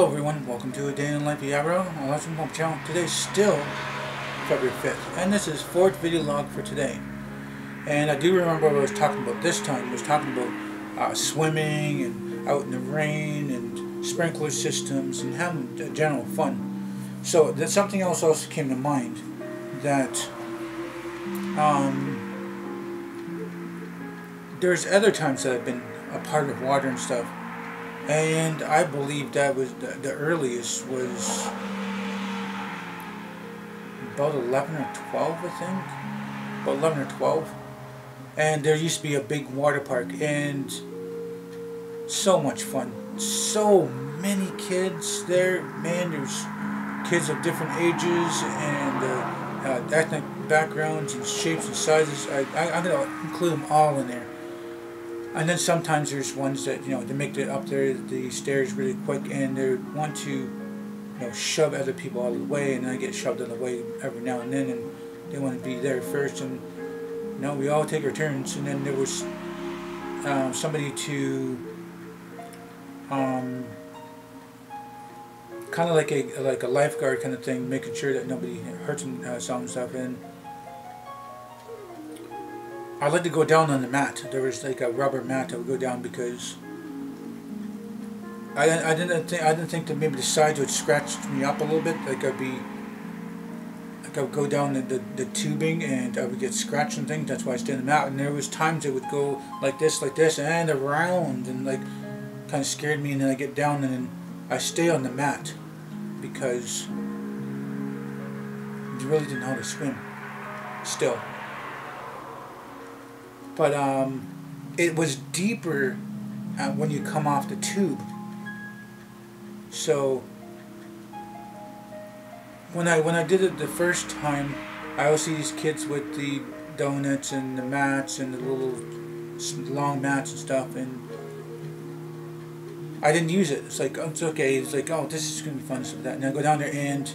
Hello everyone, welcome to A Day in Life of Aboriginal on Legend Home Channel. Today's still February 5th, and this is 4th video log for today. And I do remember what I was talking about this time. I was talking about swimming and out in the rain and sprinkler systems and having general fun. So that something else also came to mind, that there's other times that I've been a part of water and stuff. And I believe that was the earliest was about 11 or 12, I think. About 11 or 12. And there used to be a big water park, and so much fun. So many kids there. Man, there's kids of different ages and ethnic backgrounds and shapes and sizes. I'm going to include them all in there. And then sometimes there's ones that, they make it up there the stairs really quick, and they want to, shove other people out of the way, and I get shoved out of the way every now and then, and they want to be there first, and we all take our turns. And then there was somebody to kind of like a lifeguard kind of thing, making sure that nobody hurts themselves and stuff. And I like to go down on the mat. There was like a rubber mat I would go down, because I didn't think that maybe the sides would scratch me up a little bit. Like I would go down the tubing and I would get scratched and things. That's why I stayed on the mat. And there was times it would go like this, and around, and like kind of scared me. And then I get down and then I stay on the mat, because you really didn't know how to swim still. But it was deeper when you come off the tube. So when I did it the first time, I always see these kids with the donuts and the mats and the little long mats and stuff, and I didn't use it. It's like, oh, it's okay. It's like, oh, this is gonna be fun, stuff like that. And I go down there, and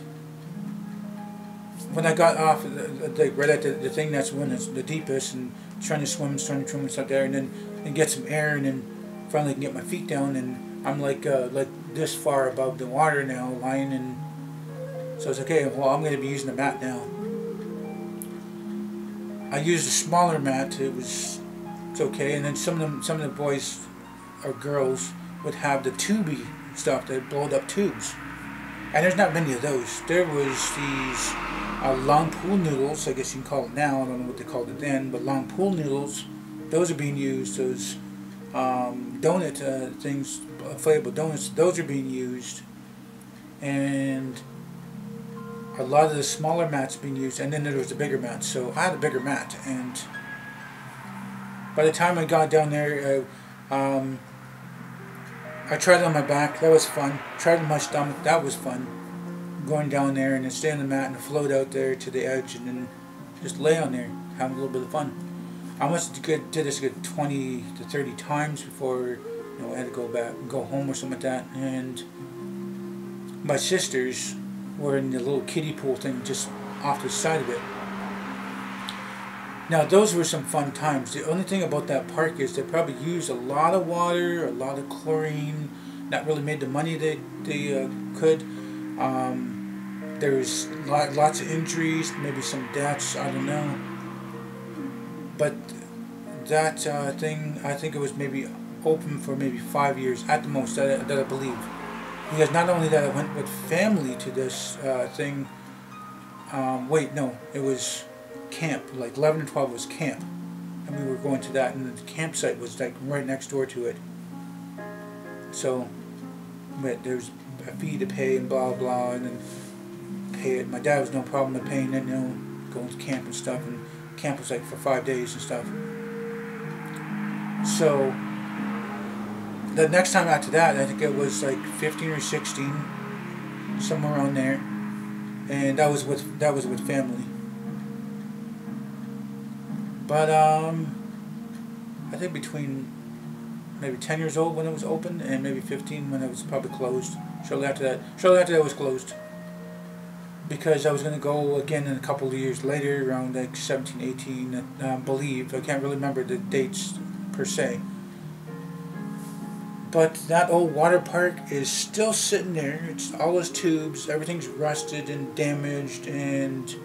when I got off, right at the thing that's when it's the deepest, and trying to swim and stuff there, and then get some air, and then finally can get my feet down, and I'm like this far above the water now, lying, and so it's okay. Well, I'm going to be using the mat now. I used a smaller mat. It's okay, and then some of the boys or girls would have the tubey stuff, that blowed up tubes, and there's not many of those. There was these long pool noodles, I guess you can call it now. I don't know what they called it then, but long pool noodles, those are being used. Those donut things, inflatable donuts, those are being used, and a lot of the smaller mats being used. And then there was the bigger mats. So I had a bigger mat, and by the time I got down there, I tried it on my back. That was fun. Tried it on my stomach. That was fun. Going down there and then stay on the mat and float out there to the edge, and then just lay on there, having a little bit of fun. I must have did this a good 20 to 30 times before I had to go home or something like that. And my sisters were in the little kiddie pool thing just off the side of it. Now those were some fun times. The only thing about that park is they probably used a lot of water, a lot of chlorine, not really made the money they could. There's lots of injuries, maybe some deaths, I don't know. But that thing, I think it was maybe open for maybe 5 years at the most, that I believe. Because not only that, I went with family to this thing. Wait, no, it was camp. Like 11 and 12 was camp, and we were going to that, and the campsite was like right next door to it. So, but there's a fee to pay and blah blah, and then pay it. My dad was no problem with paying it, going to camp and stuff, and camp was like for 5 days and stuff. So the next time after that, I think it was like 15 or 16, somewhere around there, and that was with family. But I think between maybe 10 years old when it was open, and maybe 15 when it was probably closed. Shortly after that it was closed, because I was going to go again in a couple of years later, around like 17, 18, I believe. I can't really remember the dates per se. But that old water park is still sitting there. It's all those tubes, everything's rusted and damaged, and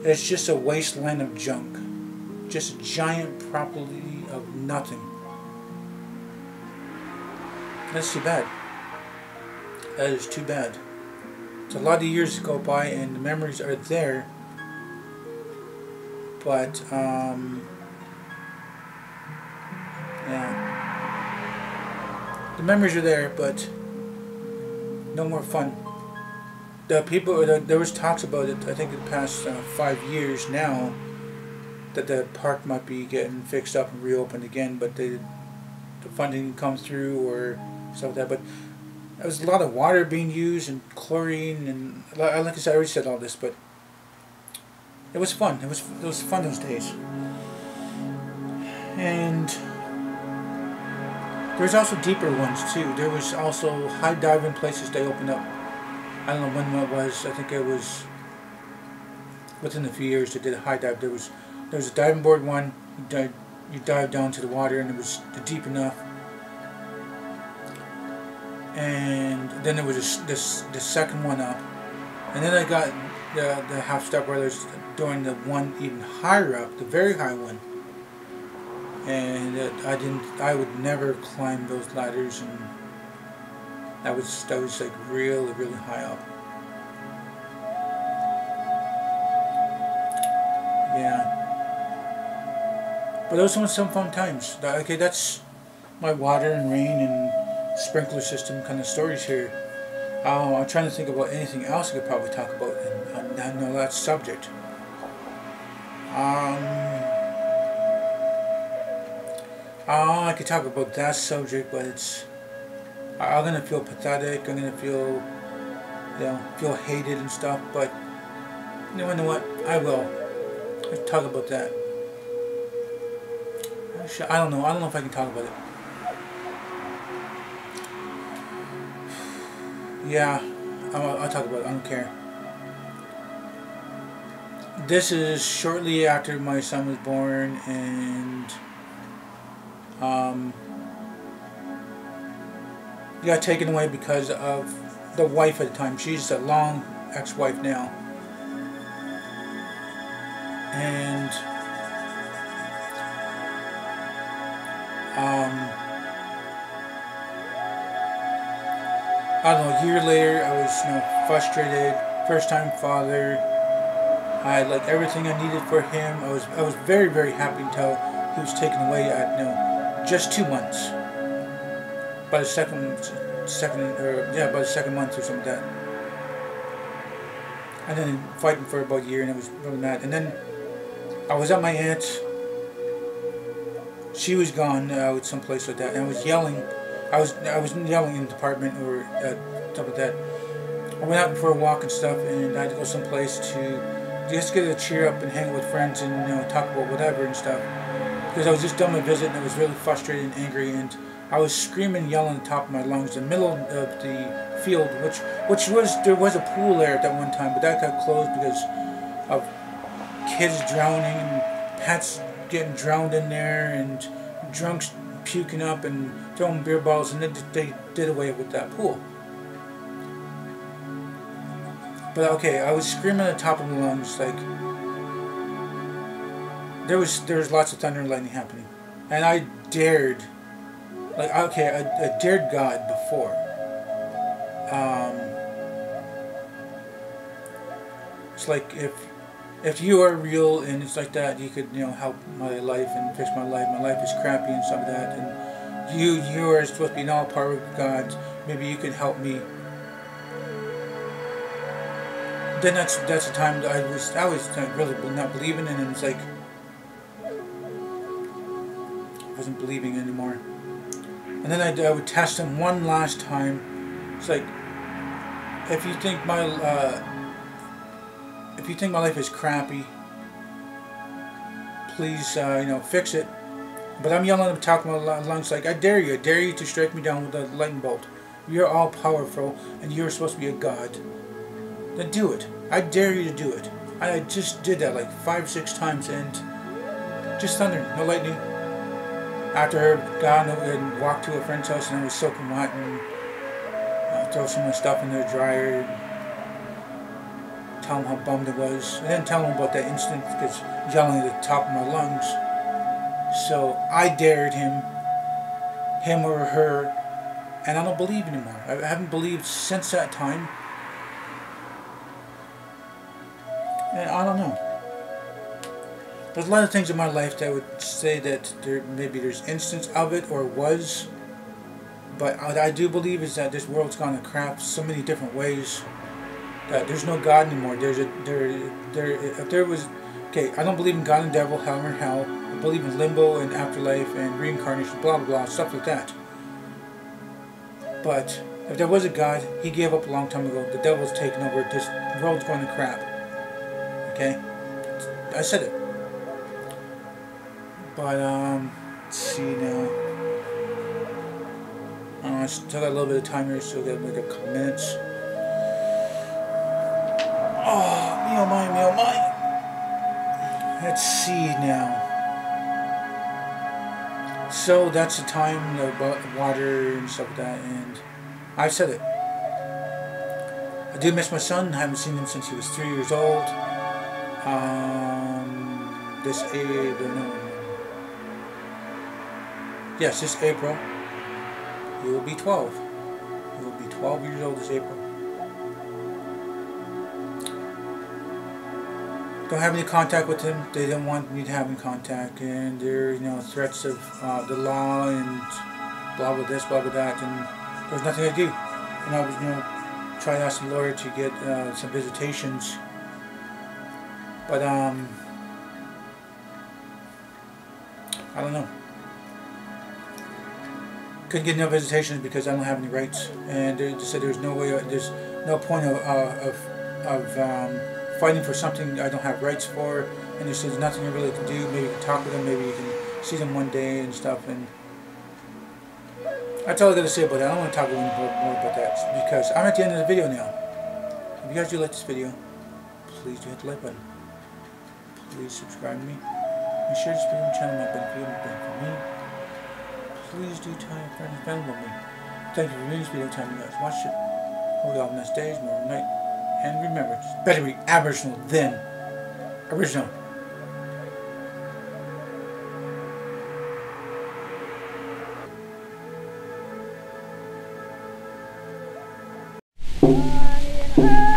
it's just a wasteland of junk. Just a giant property of nothing. That's too bad. That is too bad. It's a lot of years go by and the memories are there. But, yeah. The memories are there, but no more fun. The people, there was talks about it, I think in the past 5 years now, that the park might be getting fixed up and reopened again, but the funding didn't come through or stuff like that. But there was a lot of water being used and chlorine, and like I said, I already said all this, but it was fun. It was fun those days. And there's also deeper ones too. There was also high diving places they opened up. I don't know when that was. I think it was within a few years they did a high dive. There was a diving board one. You dive down to the water and it was deep enough. And then there was the second one up. And then I got the half step where there's doing the one even higher up, the very high one. And I would never climb those ladders, and that was like really, really high up. Yeah. But those were some fun times. Okay, that's my water and rain and sprinkler system kind of stories here. I'm trying to think about anything else I could probably talk about on that subject. I could talk about that subject, but I'm gonna feel pathetic. I'm gonna feel, feel hated and stuff. But you know what? I will. Let's talk about that. I don't know. I don't know if I can talk about it. Yeah, I'll talk about it. I don't care. This is shortly after my son was born, and he got taken away because of the wife at the time. She's a long ex-wife now, and I don't know, a year later I was frustrated, first time father. I had like everything I needed for him. I was very, very happy until he was taken away at just 2 months. By the second month or something like that. And then fighting for about a year, and I was really mad. And then I was at my aunt's. She was gone with someplace like that, and I was yelling. I was yelling in the apartment or stuff like that. I went out for a walk and stuff, and I had to go someplace to just get a cheer up and hang with friends and talk about whatever and stuff. Because I was just done my visit and I was really frustrated and angry, and I was screaming, yelling at the top of my lungs in the middle of the field, which was, there was a pool there at that one time, but that got closed because of kids drowning and pets getting drowned in there and drunks puking up and throwing beer bottles, and then they did away with that pool. But okay, I was screaming at the top of my lungs, like there was lots of thunder and lightning happening, and I dared, like okay, I dared God before. It's like if you are real and it's like that, you could help my life and fix my life. My life is crappy and some of that, and you are supposed to be an all power God. Maybe you could help me. Then that's the time that I was really not believing, and it's like I wasn't believing anymore. And then I would test him one last time. It's like, if you think my life is crappy, please fix it. But I'm yelling at the top of my lungs like, I dare you to strike me down with a lightning bolt. You're all powerful and you're supposed to be a god. Then do it. I dare you to do it. I just did that like 5-6 times, and just thunder, no lightning. After her gone, and walked to a friend's house, and I was soaking wet, and throw some of my stuff in the dryer, and tell him how bummed it was. I didn't tell him about that incident because yelling at the top of my lungs. So I dared him or her, and I don't believe anymore. I haven't believed since that time. And I don't know. There's a lot of things in my life that would say that maybe there's instance of it or was. But what I do believe is that this world's gone to crap so many different ways that there's no God anymore. If there was, okay, I don't believe in God and devil, hell or hell. I believe in limbo and afterlife and reincarnation, blah blah blah, stuff like that. But if there was a God, he gave up a long time ago. The devil's taken over. This world's going to crap. Okay, I said it. But let's see now. I still got a little bit of time here, so got like a couple minutes. Oh, me oh my, me oh my. Let's see now. So that's the time about water and stuff like that, and I've said it. I do miss my son. I haven't seen him since he was 3 years old. This April, he will be 12. He will be 12 years old this April. Don't have any contact with him. They don't want me to have any contact, and there, threats of the law and blah blah this, blah blah that, and there's nothing I do. And I was, trying to ask the lawyer to get some visitations, but I don't know. Couldn't get no visitations because I don't have any rights, and they said there's no way, there's no point of fighting for something I don't have rights for, and there's nothing you really can do. Maybe you can talk with them, maybe you can see them one day and stuff, and that's all I got to say about that. I don't want to talk more about that because I'm at the end of the video now. If you guys do like this video, please do hit the like button. Please subscribe to me. And share this video on the channel, my benefit for me. Please do tell your friends and family about me. Thank you for viewing this video, time you guys watched it. Hope you all have a nice day, tomorrow night. And remember, it's better to be Aboriginal than original. Oh,